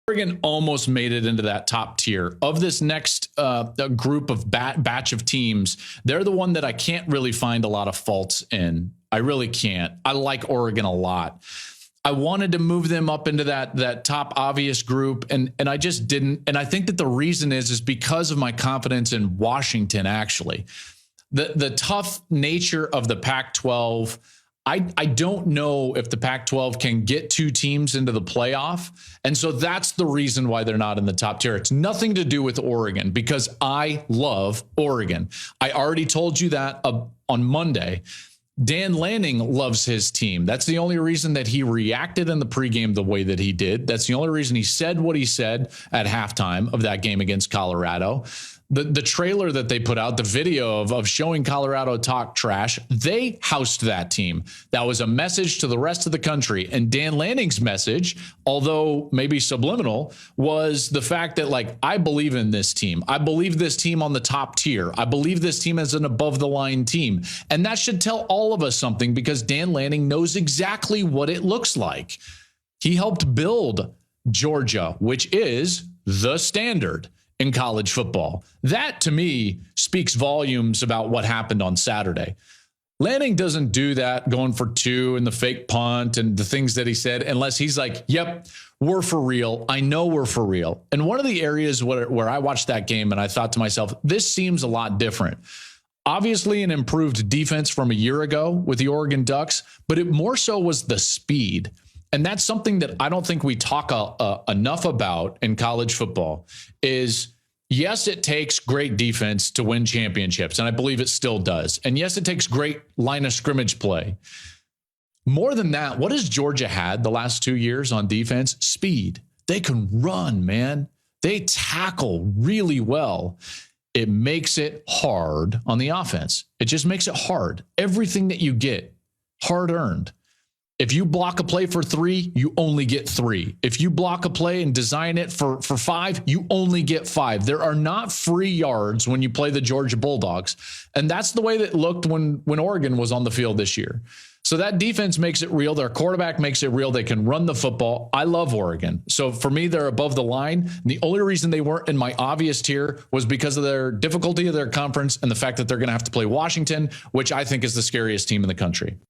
Oregon almost made it into that top tier of this next group of batch of teams. They're the one that I can't really find a lot of faults in. I really can't. I like Oregon a lot. I wanted to move them up into that top obvious group, and I just didn't. And I think that the reason is because of my confidence in Washington. Actually, the tough nature of the Pac-12. I don't know if the Pac-12 can get two teams into the playoff. And so that's the reason why they're not in the top tier. It's nothing to do with Oregon, because I love Oregon. I already told you that on Monday. Dan Lanning loves his team. That's the only reason that he reacted in the pregame the way that he did. That's the only reason he said what he said at halftime of that game against Colorado. The trailer that they put out, the video of showing Colorado talk trash, they housed that team. That was a message to the rest of the country. And Dan Lanning's message, although maybe subliminal, was the fact that, like, I believe in this team. I believe this team on the top tier. I believe this team is an above the line team. And that should tell all of us something, because Dan Lanning knows exactly what it looks like. He helped build Georgia, which is the standard in college football. That, to me, speaks volumes about what happened on Saturday. Lanning doesn't do that, going for two and the fake punt and the things that he said, unless he's like, yep, we're for real. I know we're for real. And one of the areas where I watched that game and I thought to myself, this seems a lot different. Obviously an improved defense from a year ago with the Oregon Ducks, but it more so was the speed. And that's something that I don't think we talk enough about in college football is, yes, it takes great defense to win championships, and I believe it still does. And yes, it takes great line of scrimmage play. More than that, what has Georgia had the last 2 years on defense? Speed. They can run, man. They tackle really well. It makes it hard on the offense. It just makes it hard. Everything that you get, hard-earned. If you block a play for 3, you only get 3. If you block a play and design it for 5, you only get 5. There are not free yards when you play the Georgia Bulldogs. And that's the way that it looked when Oregon was on the field this year. So that defense makes it real. Their quarterback makes it real. They can run the football. I love Oregon. So for me, they're above the line. And the only reason they weren't in my obvious tier was because of their difficulty of their conference and the fact that they're going to have to play Washington, which I think is the scariest team in the country.